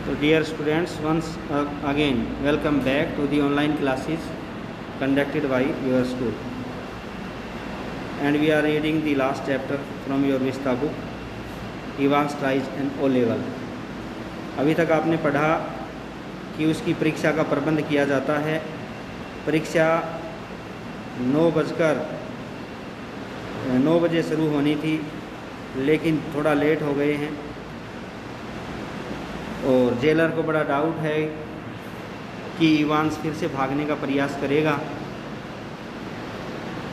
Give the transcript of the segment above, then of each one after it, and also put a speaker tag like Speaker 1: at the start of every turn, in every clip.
Speaker 1: So dear students, once again welcome back to the online classes conducted by your school, and we are reading the last chapter from your Vista book, Evans Tries and O Level. अभी तक आपने पढ़ा कि उसकी परीक्षा का प्रबंध किया जाता है। परीक्षा 9 बजे शुरू होनी थी, लेकिन थोड़ा लेट हो गए हैं और जेलर को बड़ा डाउट है कि इवांस फिर से भागने का प्रयास करेगा,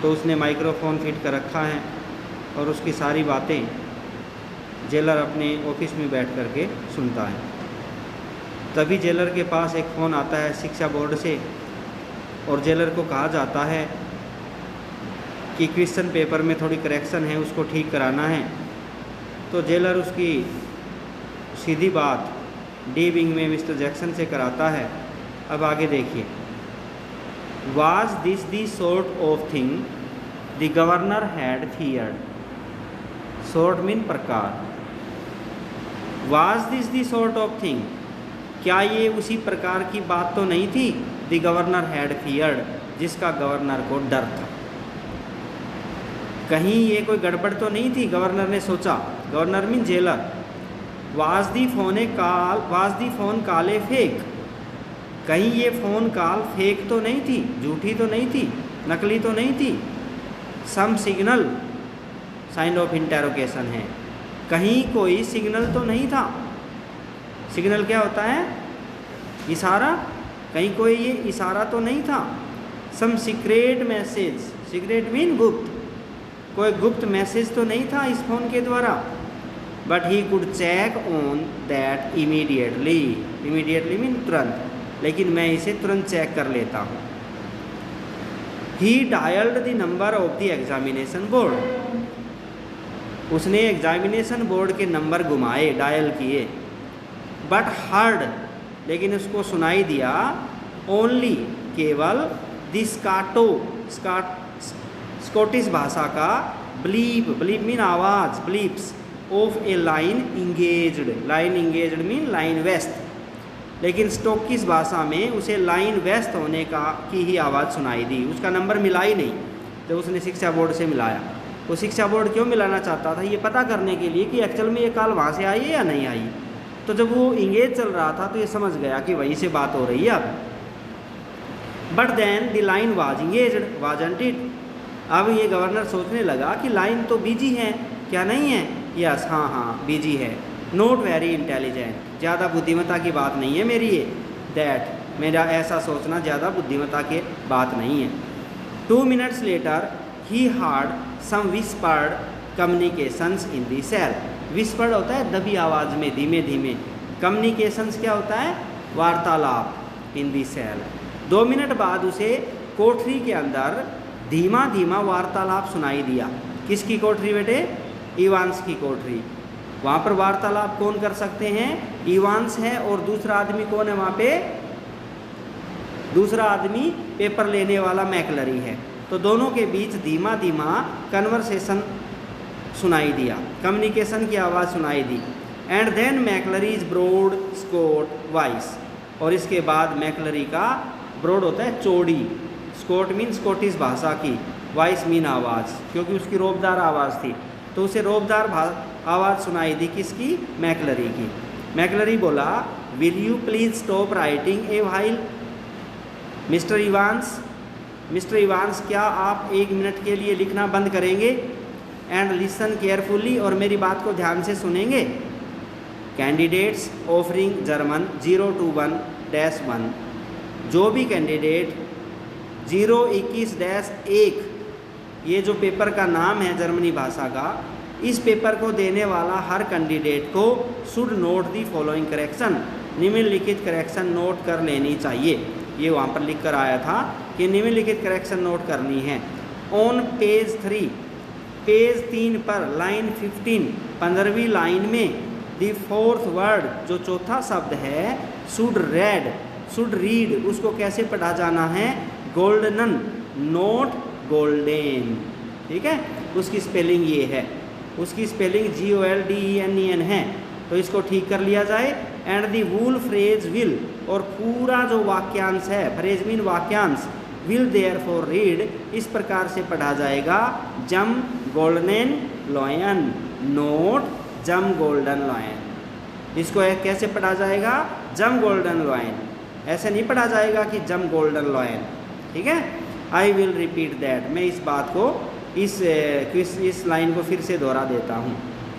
Speaker 1: तो उसने माइक्रोफोन फिट कर रखा है और उसकी सारी बातें जेलर अपने ऑफिस में बैठ कर के सुनता है। तभी जेलर के पास एक फ़ोन आता है शिक्षा बोर्ड से और जेलर को कहा जाता है कि क्वेश्चन पेपर में थोड़ी करेक्शन है, उसको ठीक कराना है। तो जेलर उसकी सीधी बात डी विंग में मिस्टर जैक्सन से कराता है। अब आगे देखिए, was this the sort of thing the governor had feared. Sort mean प्रकार। Was this the sort of thing, क्या ये उसी प्रकार की बात तो नहीं थी द गवर्नर हैड फियर्ड, जिसका गवर्नर को डर था। कहीं ये कोई गड़बड़ तो नहीं थी, गवर्नर ने सोचा। Governor mean jailer. Was the phone call A fake, कहीं ये फ़ोन कॉल फेक तो नहीं थी, झूठी तो नहीं थी, नकली तो नहीं थी। सम सिग्नल, साइन ऑफ इंटेरोगेशन है, कहीं कोई सिग्नल तो नहीं था। सिग्नल क्या होता है? इशारा। कहीं कोई ये इशारा तो नहीं था। Some secret message, secret mean गुप्त, कोई गुप्त मैसेज तो नहीं था इस फ़ोन के द्वारा। But he could check on that immediately. Immediately mean तुरंत, लेकिन मैं इसे तुरंत चेक कर लेता हूँ। He dialled the number of the examination board, उसने एग्जामिनेशन बोर्ड के नंबर घुमाए, डायल किए। बट हर्ड, लेकिन उसको सुनाई दिया ओनली, केवल द स्कॉटिश भाषा का ब्लीप, ब्लीप मीन आवाज़, bleeps of a line engaged. Line engaged mean line वेस्ट, लेकिन स्टोकिश भाषा में उसे लाइन वेस्ट होने का की ही आवाज़ सुनाई दी। उसका नंबर मिला ही नहीं जब उसने शिक्षा बोर्ड से मिलाया। वो शिक्षा बोर्ड क्यों मिलाना चाहता था? ये पता करने के लिए कि एक्चुअल में ये कॉल वहाँ से आई है या नहीं आई। तो जब वो इंगेज चल रहा था तो ये समझ गया कि वहीं से बात हो रही है अब। But then the line was engaged, wasn't it. अब ये गवर्नर सोचने लगा कि लाइन तो बिजी है, क्या नहीं है? यस, हाँ बिजी है। नॉट वेरी इंटेलिजेंट, ज़्यादा बुद्धिमत्ता की बात नहीं है मेरी ये। दैट, मेरा ऐसा सोचना ज़्यादा बुद्धिमत्ता की बात नहीं है। 2 minutes लेटर ही हार्ड सम विस्पर्ड कम्युनिकेशंस इन दी सेल। विस्पर्ड होता है दबी आवाज़ में, धीमे धीमे। कम्युनिकेशंस क्या होता है? वार्तालाप। इन दी सेल। 2 मिनट बाद उसे कोठरी के अंदर धीमा धीमा वार्तालाप सुनाई दिया। किसकी कोठरी बेटे? इवांस की कोठरी। वहाँ पर वार्तालाप कौन कर सकते हैं? इवांस है, और दूसरा आदमी कौन है वहाँ पे? दूसरा आदमी पेपर लेने वाला मैकलरी है। तो दोनों के बीच धीमा धीमा कन्वर्सेशन सुनाई दिया, कम्युनिकेशन की आवाज़ सुनाई दी। And then McCleary's broad Scot voice, और इसके बाद मैकलरी का ब्रॉड होता है चौड़ी, स्कॉट मीन स्कॉटिश भाषा की, वॉइस मीन आवाज़, क्योंकि उसकी रोबदार आवाज़ थी तो उसे रोबदार आवाज़ सुनाई दी। किसकी? मैकलरी की। मैकलरी बोला, will you please stop writing a while mister Evans. Mister Evans, क्या आप 1 मिनट के लिए लिखना बंद करेंगे? एंड लिसन केयरफुली, और मेरी बात को ध्यान से सुनेंगे। कैंडिडेट्स ऑफरिंग जर्मन 021-1, जो भी कैंडिडेट 021-1, ये जो पेपर का नाम है जर्मनी भाषा का, इस पेपर को देने वाला हर कैंडिडेट को should note the following correction, निम्नलिखित करेक्शन नोट कर लेनी चाहिए। ये वहाँ पर लिख कर आया था कि निम्नलिखित करेक्शन नोट करनी है। ऑन पेज 3, पेज 3 पर लाइन 15, 15वीं लाइन में द 4th वर्ड, जो चौथा शब्द है, शुड रीड, उसको कैसे पढ़ा जाना है? Golden, note golden. ठीक है, उसकी स्पेलिंग ये है। उसकी स्पेलिंग GOLDEN है। तो इसको ठीक कर लिया जाए। And the wool phrase will, और पूरा जो वाक्यांश है, फ्रेज मीन वाक्यांश, विल देयर फॉर रीड, इस प्रकार से पढ़ा जाएगा, जम गोल्डन लॉयन, नोट जम गोल्डन लॉयन। इसको कैसे पढ़ा जाएगा, जम गोल्डन लॉयन, ऐसे नहीं पढ़ा जाएगा कि जम गोल्डन लॉयन, ठीक है। आई विल रिपीट दैट, मैं इस बात को इस लाइन को फिर से दोहरा देता हूँ।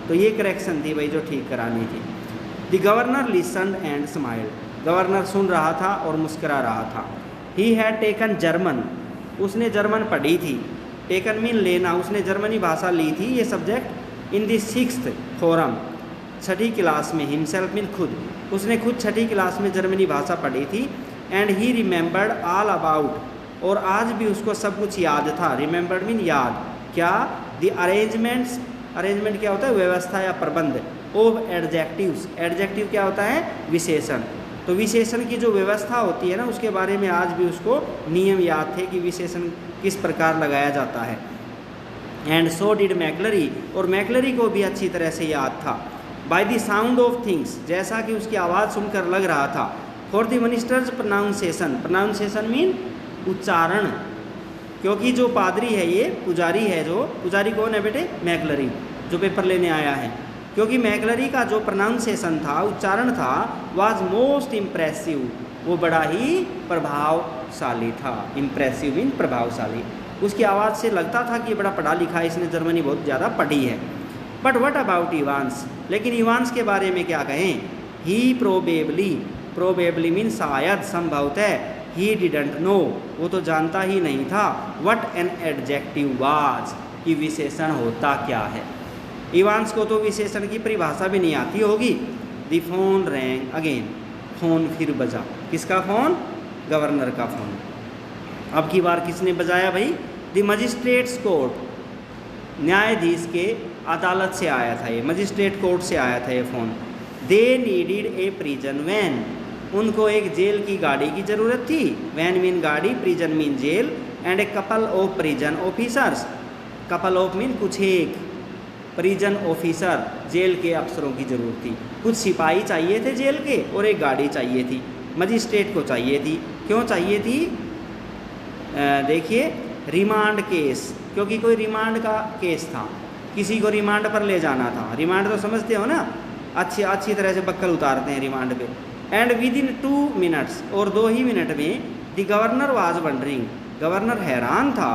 Speaker 1: तो ये करेक्शन थी भाई जो ठीक करानी थी। The governor listened and smiled, governor सुन रहा था और मुस्करा रहा था। ही हैड टेकन जर्मन, उसने जर्मन पढ़ी थी। टेकन मीन लेना, उसने जर्मनी भाषा ली थी, ये subject in the 6th form, 6ठी क्लास में। हिमसेल्फ मीन खुद, उसने खुद 6ठी क्लास में जर्मनी भाषा पढ़ी थी। And he remembered all about, और आज भी उसको सब कुछ याद था। रिमेंबर्ड मीन याद, क्या, द अरेंजमेंट्स, अरेंजमेंट क्या होता है, व्यवस्था या प्रबंध, ऑफ एडजेक्टिव्स, एडजेक्टिव क्या होता है, विशेषण। तो विशेषण की जो व्यवस्था होती है ना, उसके बारे में आज भी उसको नियम याद थे कि विशेषण किस प्रकार लगाया जाता है। एंड सो डिड मैकलरी, और मैकलरी को भी अच्छी तरह से याद था। By the sound of things, जैसा कि उसकी आवाज़ सुनकर लग रहा था। For the ministers pronunciation, pronunciation mean उच्चारण, क्योंकि जो पादरी है, ये पुजारी है, जो पुजारी कौन है बेटे, मैकलरी, जो पेपर लेने आया है। क्योंकि मैकलरी का जो प्रोनाउंसिएशन था, उच्चारण था, वाज मोस्ट इम्प्रेसिव, वो बड़ा ही प्रभावशाली था। इम्प्रेसिव मीन प्रभावशाली, उसकी आवाज़ से लगता था कि ये बड़ा पढ़ा लिखा है, इसने जर्मनी बहुत ज़्यादा पढ़ी है। बट व्हाट अबाउट इवांस, लेकिन इवांस के बारे में क्या कहें। ही प्रोबेबली, प्रोबेबली मीन शायद, संभवतः। ही डिडंट नो, वो तो जानता ही नहीं था। व्हाट एन एडजेक्टिव वाज, कि विशेषण होता क्या है। इवांस को तो विशेषण की परिभाषा भी नहीं आती होगी। The phone wrong again, phone फिर बजा, किसका फोन, गवर्नर का फोन। अब की बार किसने बजाया भाई, द मजिस्ट्रेट्स कोर्ट, न्यायाधीश के अदालत से आया था ये, मजिस्ट्रेट कोर्ट से आया था ये phone. They needed a prison van, उनको एक जेल की गाड़ी की ज़रूरत थी। वैन मीन गाड़ी, prison mean jail. And a couple of prison officers, couple of mean कुछ एक, प्रिजन ऑफिसर जेल के अफसरों की ज़रूरत थी। कुछ सिपाही चाहिए थे जेल के, और एक गाड़ी चाहिए थी, मजिस्ट्रेट को चाहिए थी। क्यों चाहिए थी, देखिए, रिमांड केस, क्योंकि कोई रिमांड का केस था, किसी को रिमांड पर ले जाना था। रिमांड तो समझते हो ना, अच्छी तरह से बक्कल उतारते हैं रिमांड पे। एंड विद इन 2 मिनट्स, और 2 ही मिनट में, the governor was wondering, governor हैरान था,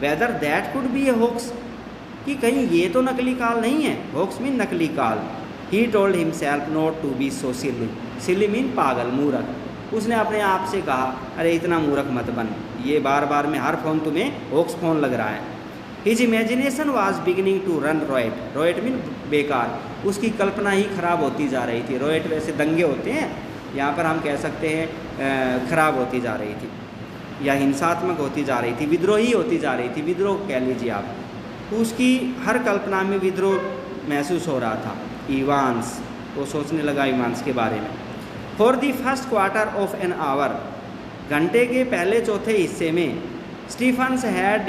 Speaker 1: whether that could be A hoax, कि कहीं ये तो नकली काल नहीं है। होक्स मीन नकली call. He told himself not to be so silly, silly mean पागल, मूर्ख। उसने अपने आप से कहा, अरे इतना मूर्ख मत बन, ये बार बार में हर फ़ोन तुम्हें होक्स फ़ोन लग रहा है। His imagination was beginning to run riot, riot mean बेकार, उसकी कल्पना ही खराब होती जा रही थी। रॉयट वैसे दंगे होते हैं, यहाँ पर हम कह सकते हैं खराब होती जा रही थी, या हिंसात्मक होती जा रही थी, विद्रोही होती जा रही थी, विद्रोह कह लीजिए आप। उसकी हर कल्पना में विद्रोह महसूस हो रहा था। इवांस, वो सोचने लगा इवांस के बारे में। For the first quarter of an hour, घंटे के पहले चौथे हिस्से में, स्टीफन्स हैड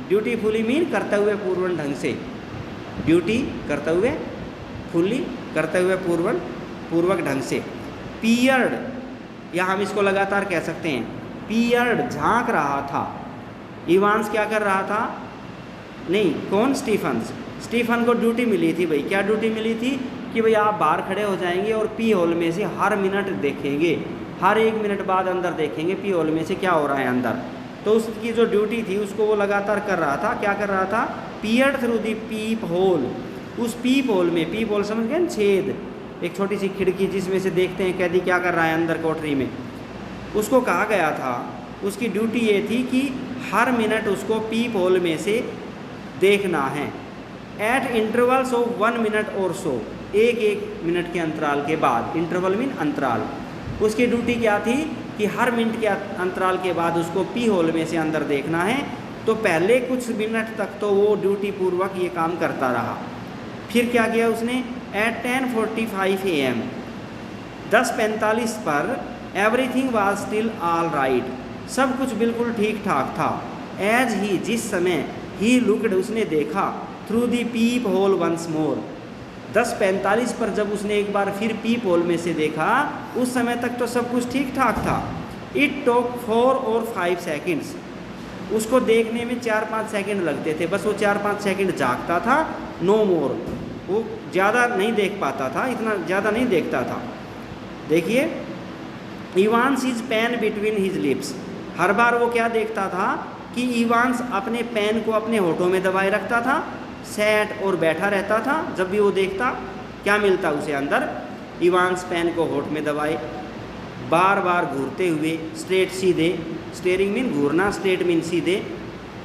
Speaker 1: ड्यूटीफुली मीन करते हुए पूर्वण ढंग से, ड्यूटी करते हुए, फुली करते हुए पूर्वक ढंग से। पीयर्ड, या हम इसको लगातार कह सकते हैं, पीयर्ड झांक रहा था। इवांस क्या कर रहा था, नहीं कौन, स्टीफन्स, स्टीफन को ड्यूटी मिली थी भाई। क्या ड्यूटी मिली थी, कि भाई आप बाहर खड़े हो जाएंगे और पी हॉल में से हर मिनट देखेंगे, हर 1 मिनट बाद अंदर देखेंगे पी हॉल में से क्या हो रहा है अंदर। तो उसकी जो ड्यूटी थी उसको वो लगातार कर रहा था। क्या कर रहा था, पीयर्ड थ्रू दी पीप होल, उस पीप होल में, पीप होल समझ गए, छेद, एक छोटी सी खिड़की जिसमें से देखते हैं कैदी क्या कर रहा है अंदर कोठरी में। उसको कहा गया था, उसकी ड्यूटी ये थी कि हर मिनट उसको पीप होल में से देखना है। एट इंटरवल्स ऑफ 1 मिनट और सो, एक मिनट के अंतराल के बाद, इंटरवल मीन अंतराल। उसकी ड्यूटी क्या थी कि हर मिनट के अंतराल के बाद उसको पी होल में से अंदर देखना है। तो पहले कुछ मिनट तक तो वो ड्यूटी पूर्वक ये काम करता रहा। फिर क्या किया उसने, एट 10:45 AM, 10:45 पर, everything was still all right, सब कुछ बिल्कुल ठीक ठाक था। एज ही, जिस समय, ही लुक्ड, उसने देखा, through the peephole once more. 10:45 पर जब उसने एक बार फिर पीप होल में से देखा, उस समय तक तो सब कुछ ठीक ठाक था। इट टोक 4 और 5 सेकेंड्स, उसको देखने में 4-5 सेकंड लगते थे, बस वो 4-5 सेकंड जागता था, नो मोर। वो ज़्यादा नहीं देख पाता था, इतना ज़्यादा नहीं देखता था। देखिए, Evans his pen between his lips, हर बार वो क्या देखता था कि इवांस अपने पेन को अपने होठों में दबाए रखता था, सैट और बैठा रहता था। जब भी वो देखता, क्या मिलता उसे अंदर, इवांस पेन को होठ में दबाए, बार बार घूरते हुए, स्ट्रेट सीधे, स्टेयरिंग मीन घूरना, स्ट्रेट मीन सीधे,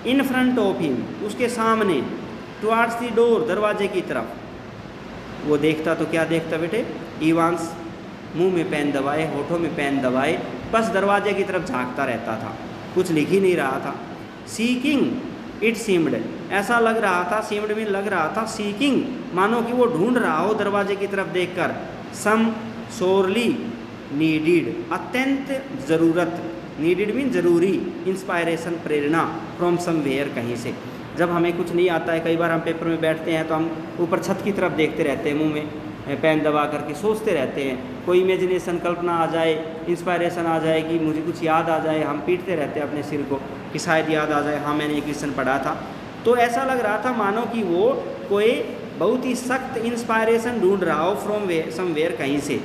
Speaker 1: इन फ्रंट ऑफ हिम, उसके सामने, टुवार्ड्स द डोर, दरवाजे की तरफ। वो देखता तो क्या देखता बेटे, इवांस मुंह में पेन दबाए, होठों में पेन दबाए, बस दरवाजे की तरफ झांकता रहता था, कुछ लिख ही नहीं रहा था। सीकिंग इट सीम्ड, ऐसा लग रहा था, सीम्ड मीन लग रहा था, सीकिंग मानो कि वो ढूंढ रहा हो दरवाजे की तरफ देखकर, सम सोरली नीडिड, अत्यंत ज़रूरत, नीडिड मीन ज़रूरी, इंस्पायरेशन प्रेरणा, फ्रॉम समवेयर, कहीं से। जब हमें कुछ नहीं आता है, कई बार हम पेपर में बैठते हैं तो हम ऊपर छत की तरफ देखते रहते हैं, मुंह में पेन दबा करके सोचते रहते हैं, कोई इमेजिनेशन, कल्पना आ जाए, इंस्पायरेशन आ जाए कि मुझे कुछ याद आ जाए, हम पीटते रहते हैं अपने सिर को कि शायद याद आ जाए, हाँ मैंने ये क्वेश्चन पढ़ा था। तो ऐसा लग रहा था मानो कि वो कोई बहुत ही सख्त इंस्पायरेशन ढूंढ रहा हो, फ्रॉम समवेयर, कहीं से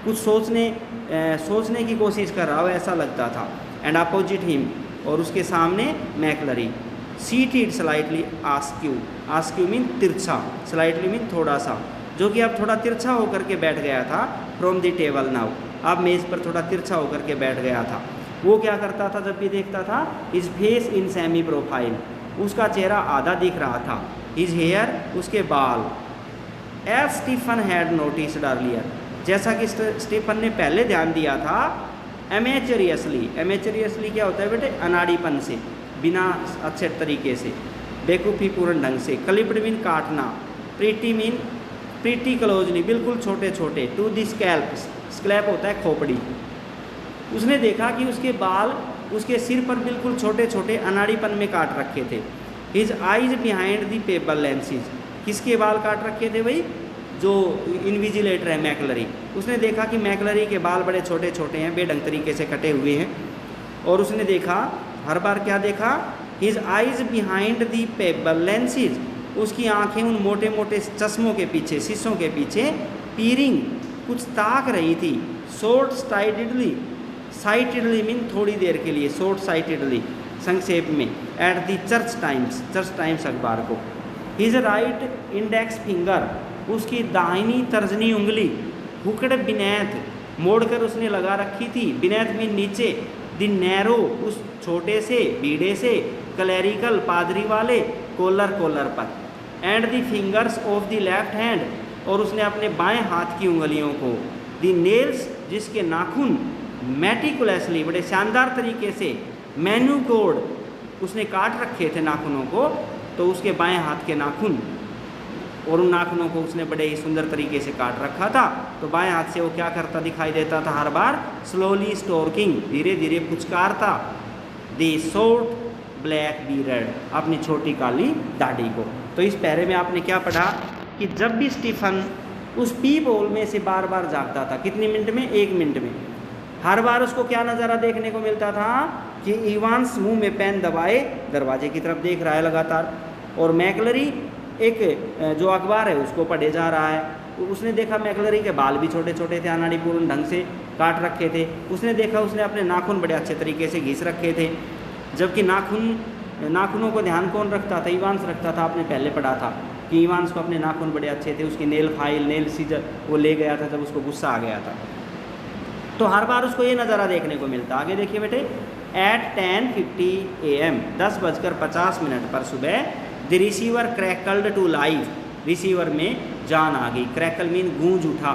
Speaker 1: कुछ सोचने की कोशिश कर रहा हो, ऐसा लगता था। एंड अपोजिट हिम, और उसके सामने मैकलरी, सीटेड स्लाइटली आस्क्यू, आस्क्यू मीन तिरछा, स्लाइटली मीन थोड़ा सा, जो कि अब थोड़ा तिरछा होकर के बैठ गया था, फ्रॉम द टेबल नाउ, अब मेज़ पर थोड़ा तिरछा होकर के बैठ गया था। वो क्या करता था जब भी देखता था, his face in semi profile, उसका चेहरा आधा दिख रहा था, हिज हेयर, उसके बाल, as Stephen had noticed earlier, जैसा कि स्टीफन ने पहले ध्यान दिया था, एमेचरियसली, एमेचरियसली क्या होता है बेटे, अनाड़ीपन से, बिना अच्छे तरीके से, बेकूफ़ी पूर्ण ढंग से, क्लिप्ड मीन काटना, प्रीटी मीन प्रीटी क्लोजली, बिल्कुल छोटे छोटे, टू द स्कैल्प, स्कैल्प होता है खोपड़ी। उसने देखा कि उसके बाल उसके सिर पर बिल्कुल छोटे छोटे अनाड़ीपन में काट रखे थे। His eyes behind the payable lenses, किसके बाल काट रखे थे भाई, जो इन्विजिलेटर है मैकलरी, उसने देखा कि मैकलरी के बाल बड़े छोटे छोटे हैं, बेढंग तरीके से कटे हुए हैं। और उसने देखा, हर बार क्या देखा, his eyes behind the payable lenses, उसकी आंखें उन मोटे मोटे चश्मों के पीछे, शीशों के पीछे, पीरिंग, कुछ ताक रही थी, शॉर्ट साइटेडली, साइटेडली मीन थोड़ी देर के लिए, शॉर्ट साइटेडली संक्षेप में, एट द चर्च टाइम्स अखबार को। हिज राइट इंडेक्स फिंगर, उसकी दाहिनी तर्जनी उंगली, हुकड़ बिनैथ, मोड़कर उसने लगा रखी थी, बिनैथ मीन नीचे, द नैरो, उस छोटे से बीड़े से, क्लैरिकल पादरी वाले कॉलर पर, and the fingers of the left hand, और उसने अपने बाएं हाथ की उंगलियों को, द नेल्स, जिसके नाखून, मेटिकुलसली, बड़े शानदार तरीके से, मैन्यूकोर्ड, उसने काट रखे थे नाखूनों को, तो उसके बाएं हाथ के नाखून, और उन नाखूनों को उसने बड़े ही सुंदर तरीके से काट रखा था। तो बाएं हाथ से वो क्या करता दिखाई देता था, हर बार स्लोली स्टोर्किंग, धीरे धीरे पुचकारता, द शॉर्ट ब्लैक बीयर्ड, अपनी छोटी काली दाढ़ी को। तो इस पैरे में आपने क्या पढ़ा कि जब भी स्टीफन उस पीप होल में से बार बार जागता था, कितने मिनट में, 1 मिनट में, हर बार उसको क्या नज़ारा देखने को मिलता था कि इवांस मुंह में पेन दबाए दरवाजे की तरफ देख रहा है लगातार, और मैकलरी एक जो अखबार है उसको पढ़े जा रहा है। उसने देखा मैकलरी के बाल भी छोटे छोटे थे, अनाड़ीपूर्ण ढंग से काट रखे थे। उसने देखा उसने अपने नाखून बड़े अच्छे तरीके से घिस रखे थे, जबकि नाखूनों को ध्यान कौन रखता था, इवांस रखता था। आपने पहले पढ़ा था कि इवांस को अपने नाखून बड़े अच्छे थे, उसकी नेल फाइल, नेल सीजर वो ले गया था जब उसको गुस्सा आ गया था। तो हर बार उसको ये नज़ारा देखने को मिलता। आगे देखिए बेटे, एट 10:50 AM, 10:50 पर सुबह, the receiver crackled to life, receiver में जान आ गई, क्रैकल मीन गूंज उठा,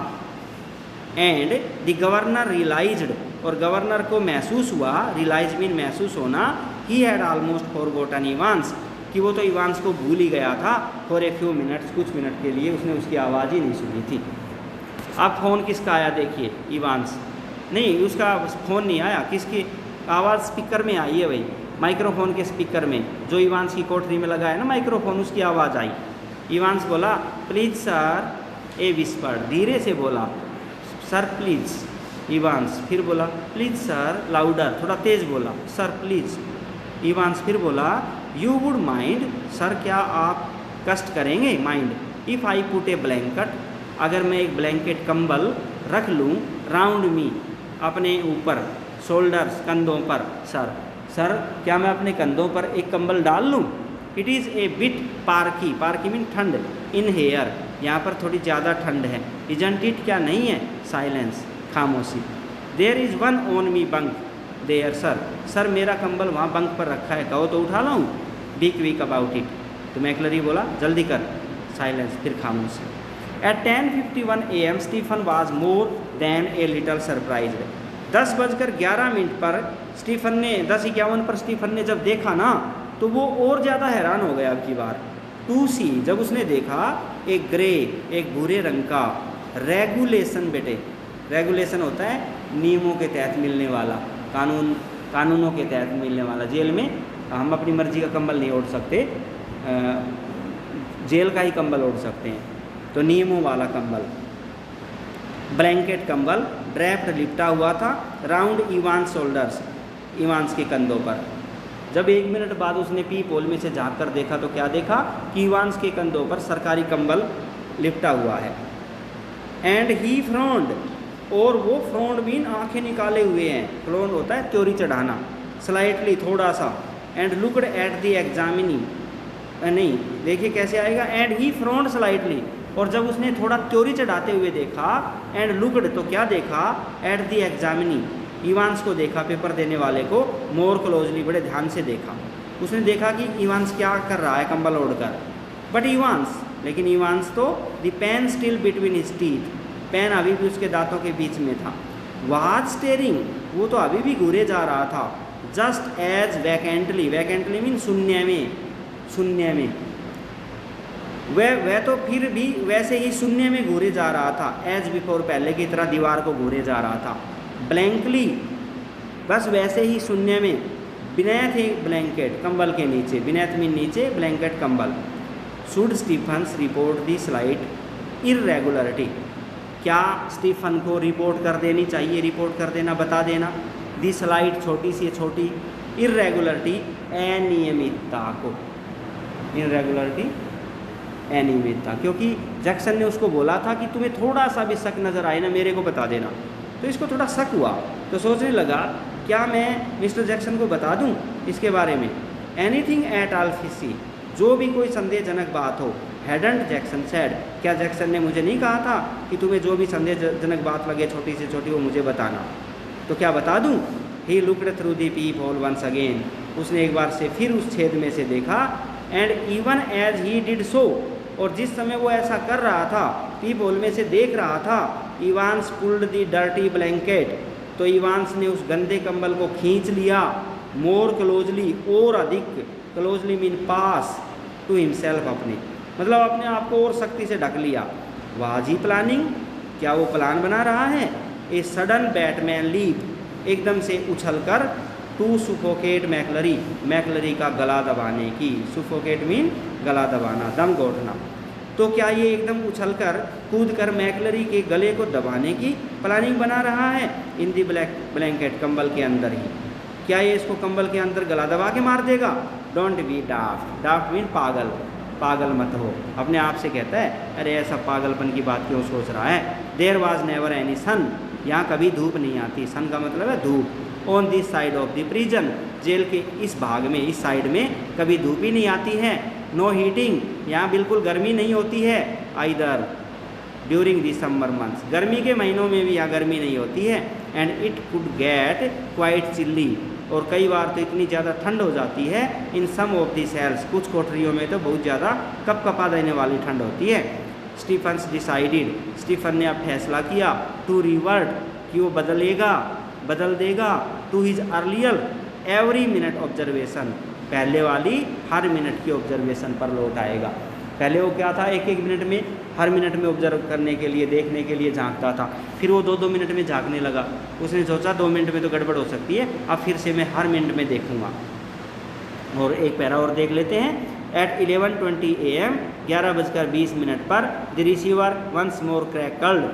Speaker 1: एंड द गवर्नर रियलाइज्ड, और गवर्नर को महसूस हुआ, रियलाइज मीन महसूस होना, he had almost forgotten Evans, कि वो तो इवांस को भूल ही गया था। फॉर ए फ्यू मिनट्स, कुछ मिनट के लिए उसने उसकी आवाज़ ही नहीं सुनी थी। अब फ़ोन किसका आया देखिए, इवांस नहीं, उसका फ़ोन नहीं आया, किसकी आवाज़ स्पीकर में आई है भाई, माइक्रोफोन के स्पीकर में, जो इवांस की कोठरी में लगा है ना माइक्रोफोन, उसकी आवाज़ आई। इवांस बोला प्लीज सर, ए विस्पर्ड, धीरे से बोला सर प्लीज। इवांस फिर बोला प्लीज सर, लाउडर, थोड़ा तेज बोला सर प्लीज। इवांस फिर बोला यू वुड माइंड, सर क्या आप कष्ट करेंगे, mind, if I put A blanket, अगर मैं एक ब्लैंकेट कंबल रख लूँ, राउंड मी, अपने ऊपर, शोल्डर्स, कंधों पर, सर, सर क्या मैं अपने कंधों पर एक कंबल डाल लूँ। It is a bit parky, parky mean ठंड, इन हेयर, यहाँ पर थोड़ी ज़्यादा ठंड है। इजंट इट, क्या नहीं है, साइलेंस, खामोशी। There is one on me bunk there sir, sir मेरा कंबल वहाँ बंक पर रखा है, कहो तो उठा लाऊँ, बी क्विक अबाउट इट। तो मैकलरी बोला जल्दी कर, साइलेंस, फिर खामोशी। At 10:51 AM Stephen was more than a little surprised, 10:11 पर स्टीफन ने, 10:51 पर स्टीफन ने जब देखा ना तो वो और ज़्यादा हैरान हो गया अब की बार। टू सी, जब उसने देखा एक ग्रे, एक भूरे रंग का, रेगुलेशन, बेटे रेगुलेशन होता है नियमों के तहत मिलने वाला, कानूनों के तहत मिलने वाला। जेल में हम अपनी मर्जी का कंबल नहीं ओढ़ सकते, जेल का ही कंबल ओढ़ सकते हैं, तो नियमों वाला कंबल, ब्लैंकेट कंबल, ड्रैप्ड, लिपटा हुआ था, राउंड इवांस शोल्डर्स, इवांस के कंधों पर। जब 1 मिनट बाद उसने पीप होल में से झाँक कर देखा तो क्या देखा कि इवांस के कंधों पर सरकारी कंबल लिपटा हुआ है। एंड ही फ्रॉन्ड, और वो फ्रॉन्ड मीन आंखें निकाले हुए हैं, फ्रॉन्ड होता है त्योरी चढ़ाना, स्लाइटली, थोड़ा सा। And looked at the examinee, नहीं देखिए कैसे आएगा, एंड ही फ्रॉन्ड स्लाइटली, और जब उसने थोड़ा त्योरी चढ़ाते हुए देखा, एंड लुक्ड, तो क्या देखा, एट द एग्जामिनी, इवांस को देखा, पेपर देने वाले को, मोर क्लोजली, बड़े ध्यान से देखा। उसने देखा कि इवांस क्या कर रहा है कंबल ओढ़कर। बट इवांस, लेकिन इवांस तो, the pen still between his teeth, pen अभी भी उसके दांतों के बीच में था। वाज स्टेरिंग, वो तो अभी भी घूरे जा रहा था, just as vacantly, vacantly mean शून्य में, शून्य में, वह तो फिर भी वैसे ही शून्य में घूरे जा रहा था, एज बिफोर, पहले की तरह दीवार को घूरे जा रहा था। ब्लैंकली, बस वैसे ही शून्य में, बिनेथ ए ब्लैंकेट, कंबल के नीचे, बिनेथ मीन नीचे, ब्लैंकेट कंबल। Should Stephens report the slight irregularity, क्या स्टीफन को रिपोर्ट कर देनी चाहिए, रिपोर्ट कर देना, बता देना, दी स्लाइट, छोटी सी छोटी, इर्रेगुलरिटी, अनियमितता को, इर्रेगुलरिटी, अनियमितता, क्योंकि जैक्सन ने उसको बोला था कि तुम्हें थोड़ा सा भी शक नज़र आए ना मेरे को बता देना, तो इसको थोड़ा शक हुआ, तो सोचने लगा क्या मैं मिस्टर जैक्सन को बता दूं इसके बारे में। एनीथिंग एट ऑल फिशी, जो भी कोई संदेहजनक बात हो। हैडंट जैक्सन सेड, क्या जैक्सन ने मुझे नहीं कहा था कि तुम्हें जो भी संदेहजनक बात लगे छोटी से छोटी वो मुझे बताना, तो क्या बता दूं। He looked through the peephole once again, उसने एक बार से फिर उस छेद में से देखा। And even as he did so, और जिस समय वो ऐसा कर रहा था, पीप होल में से देख रहा था, इवांस पुल्ड दी डर्टी ब्लैंकेट, तो इवांस ने उस गंदे कंबल को खींच लिया, मोर क्लोजली, और अधिक, क्लोजली मीन पास, टू हिमसेल्फ, अपने, मतलब अपने आप को और सख्ती से ढक लिया। वाज ही प्लानिंग, क्या वो प्लान बना रहा है। ए सडन बैटमैन लीप, एकदम से उछलकर, टू सुफोकेट मैकलरी, मैकलरी का गला दबाने की, सुफोकेट मीन गला दबाना, दम घोटना। तो क्या ये एकदम उछलकर, कूदकर मैकलरी के गले को दबाने की प्लानिंग बना रहा है। इन दी ब्लैंकेट, कंबल के अंदर ही, क्या ये इसको कंबल के अंदर गला दबा के मार देगा। डोंट बी डाफ्ट, डाफ्ट मीन पागल, पागल मत हो, अपने आप से कहता है अरे ऐसा पागलपन की बात क्यों सोच रहा है। देयर वाज नेवर एनी सन, यहाँ कभी धूप नहीं आती, सन का मतलब है धूप। On this side of the prison, जेल के इस भाग में, इस साइड में कभी धूप ही नहीं आती है। नो हीटिंग, यहाँ बिल्कुल गर्मी नहीं होती है। Either during the summer months, गर्मी के महीनों में भी यहाँ गर्मी नहीं होती है। And it could get quite chilli, और कई बार तो इतनी ज़्यादा ठंड हो जाती है। इन सम ऑफ दी सेल्स, कुछ कोठरियों में तो बहुत ज़्यादा कपकपा देने वाली ठंड होती है। स्टीफन्स डिसाइडेड, स्टीफन ने अब फैसला किया, टू रिवर्ट, कि वो बदल देगा, to his earlier every minute observation, पहले वाली हर मिनट की ऑब्जर्वेशन पर लौट आएगा। पहले वो क्या था, एक मिनट में, हर मिनट में ऑब्जर्व करने के लिए, देखने के लिए झांकता था, फिर वो 2-2 मिनट में झांकने लगा। उसने सोचा 2 मिनट में तो गड़बड़ हो सकती है, अब फिर से मैं हर मिनट में देखूंगा। और एक पैरा और देख लेते हैं। एट 11:20 AM 11:20 पर द रिसीवर वंस मोर क्रैकल्ड,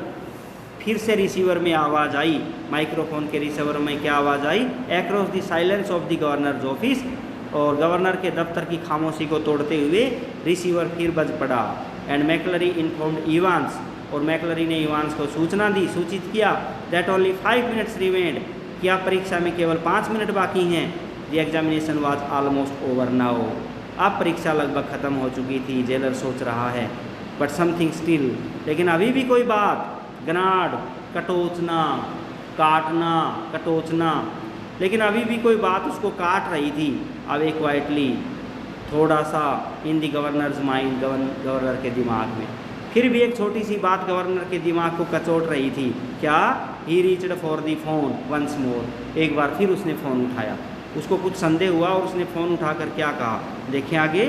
Speaker 1: फिर से रिसीवर में आवाज़ आई, माइक्रोफोन के रिसीवर में क्या आवाज़ आई, across the silence of the governor's office, और गवर्नर के दफ्तर की खामोशी को तोड़ते हुए रिसीवर फिर बज पड़ा। एंड मैकलरी इन्फॉर्म्ड इवांस, और मैकलरी ने इवांस को सूचना दी, सूचित किया दैट ओनली 5 मिनट्स रिमेंड, क्या परीक्षा में केवल 5 मिनट बाकी हैं। The examination was almost over now, अब परीक्षा लगभग ख़त्म हो चुकी थी। जेलर सोच रहा है बट समथिंग स्टिल, लेकिन अभी भी कोई बात, ग्नाड कटोचना, काटना, कटोचना, लेकिन अभी भी कोई बात उसको काट रही थी। अब एक क्वाइटली थोड़ा सा इन दी गवर्नर्स माइंड, गवर्नर के दिमाग में फिर भी एक छोटी सी बात गवर्नर के दिमाग को कचोट रही थी। क्या? He reached for the phone once more, एक बार फिर उसने फ़ोन उठाया, उसको कुछ संदेह हुआ और उसने फ़ोन उठाकर क्या कहा, देखिए आगे।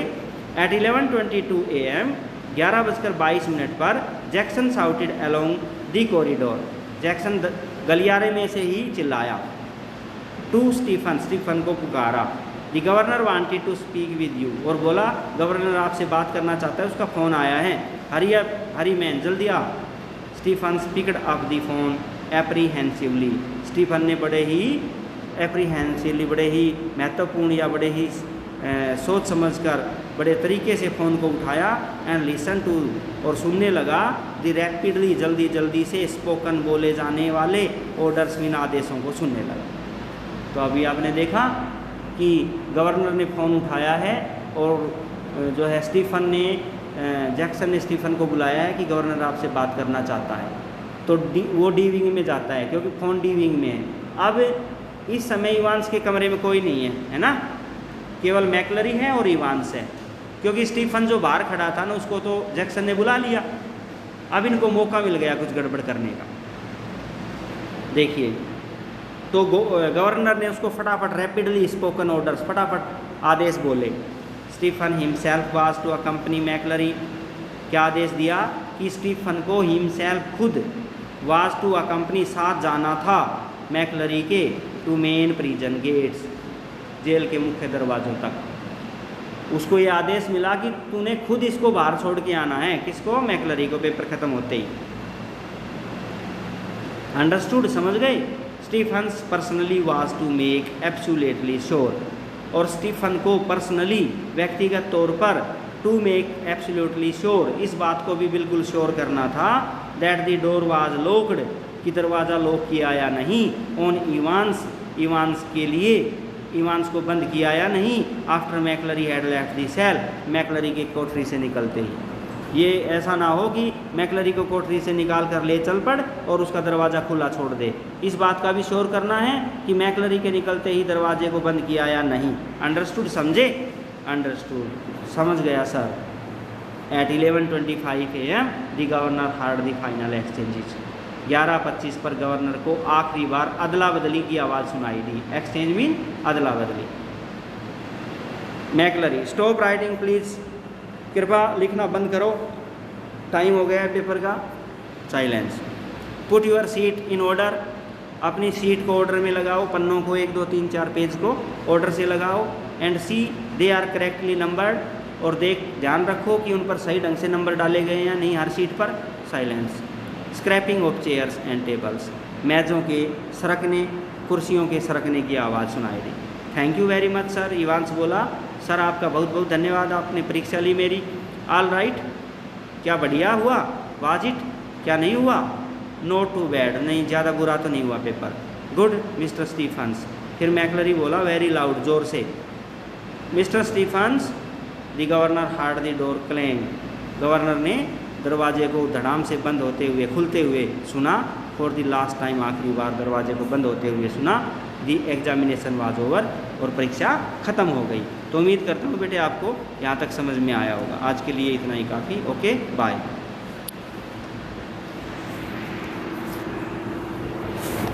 Speaker 1: एट 11:22 AM, 11:22 पर Jackson shouted along the corridor, Jackson गलियारे में से ही चिल्लाया, टू स्टीफन, स्टीफन को पुकारा। The governor wanted to speak with you, और बोला गवर्नर आपसे बात करना चाहता है, उसका फ़ोन आया है, हरी अप, हरी मैन, जल्दी आ। Stephen picked up the phone apprehensively, Stephen ने बड़े ही एप्रीहेंसिवली, बड़े ही महत्वपूर्ण या बड़े ही सोच समझकर बड़े तरीके से फ़ोन को उठाया। एंड लिसन टू, और सुनने लगा द रैपिडली, जल्दी जल्दी से स्पोकन, बोले जाने वाले ऑर्डर्स, इन आदेशों को सुनने लगा। तो अभी आपने देखा कि गवर्नर ने फ़ोन उठाया है और जो है स्टीफन ने, जैक्सन ने स्टीफन को बुलाया है कि गवर्नर आपसे बात करना चाहता है। तो वो डी विंग में जाता है क्योंकि फ़ोन डी विंग में है। अब इस समय इवांस के कमरे में कोई नहीं है ना, केवल मैकलरी है और इवांस है, क्योंकि स्टीफन जो बाहर खड़ा था ना उसको तो जैक्सन ने बुला लिया। अब इनको मौका मिल गया कुछ गड़बड़ करने का। देखिए, तो गवर्नर ने उसको फटाफट रैपिडली स्पोकन ऑर्डर्स, फटाफट आदेश बोले। Stephen himself was to accompany McCleary, क्या आदेश दिया कि स्टीफन को हिमसेल्फ खुद, वाज टू अकम्पनी, साथ जाना था मैकलरी के, टू मेन प्रिजन गेट्स, जेल के मुख्य दरवाज़ों तक। उसको ये आदेश मिला कि तूने खुद इसको बाहर छोड़ के आना है, किसको? मैकलरी को, पेपर ख़त्म होते ही। अंडरस्टूड, समझ गए? Stephens personally was to make absolutely sure, और स्टीफन को पर्सनली, व्यक्तिगत तौर पर, टू मेक एब्सोल्युटली श्योर, इस बात को भी बिल्कुल श्योर करना था, that the door was locked, कि दरवाज़ा लॉक किया या नहीं, ऑन इवांस, इवांस के लिए, इवांस को बंद किया या नहीं, after McCleary had left the cell, McCleary के कोठरी से निकलते ही। ये ऐसा ना हो कि मैकलरी को कोठरी से निकाल कर ले चल पड़ और उसका दरवाज़ा खुला छोड़ दे, इस बात का भी श्योर करना है कि मैकलरी के निकलते ही दरवाजे को बंद किया या नहीं। अंडरस्टूड, समझे? अंडरस्टूड, समझ गया sir. At 11:25 AM the governor heard the final exchanges, 11:25 पर गवर्नर को आखिरी बार अदला बदली की आवाज़ सुनाई दी। एक्सचेंज मीन अदला बदली। मैकलरी, स्टॉप राइटिंग प्लीज़, कृपया लिखना बंद करो, टाइम हो गया है पेपर का। Silence. Put your seat in order, अपनी सीट को ऑर्डर में लगाओ, पन्नों को 1 2 3 4 पेज को ऑर्डर से लगाओ। And see they are correctly numbered, और ध्यान रखो कि उन पर सही ढंग से नंबर डाले गए या नहीं हर सीट पर। Silence. Scraping of chairs and tables, मेज़ों के सरकने, कुर्सियों के सरकने की आवाज़ सुनाई दी। Thank you very much sir, Evans बोला। सर आपका बहुत बहुत धन्यवाद, आपने परीक्षा ली मेरी। ऑल राइट, क्या बढ़िया हुआ? वाज इट, क्या नहीं हुआ? नॉट टू बैड, नहीं ज़्यादा बुरा तो नहीं हुआ पेपर। Good mister Stephen's. फिर मैकलरी बोला वेरी लाउड, ज़ोर से, mister Stephens. The governor heard the door clang, गवर्नर ने दरवाजे को धड़ाम से बंद होते हुए, खुलते हुए सुना। फॉर द लास्ट टाइम, आखिरी बार दरवाजे को बंद होते हुए सुना। दी एग्जामिनेशन वाज ओवर, और परीक्षा ख़त्म हो गई। तो उम्मीद करता हूँ बेटे आपको यहाँ तक समझ में आया होगा। आज के लिए इतना ही काफ़ी। Okay, bye.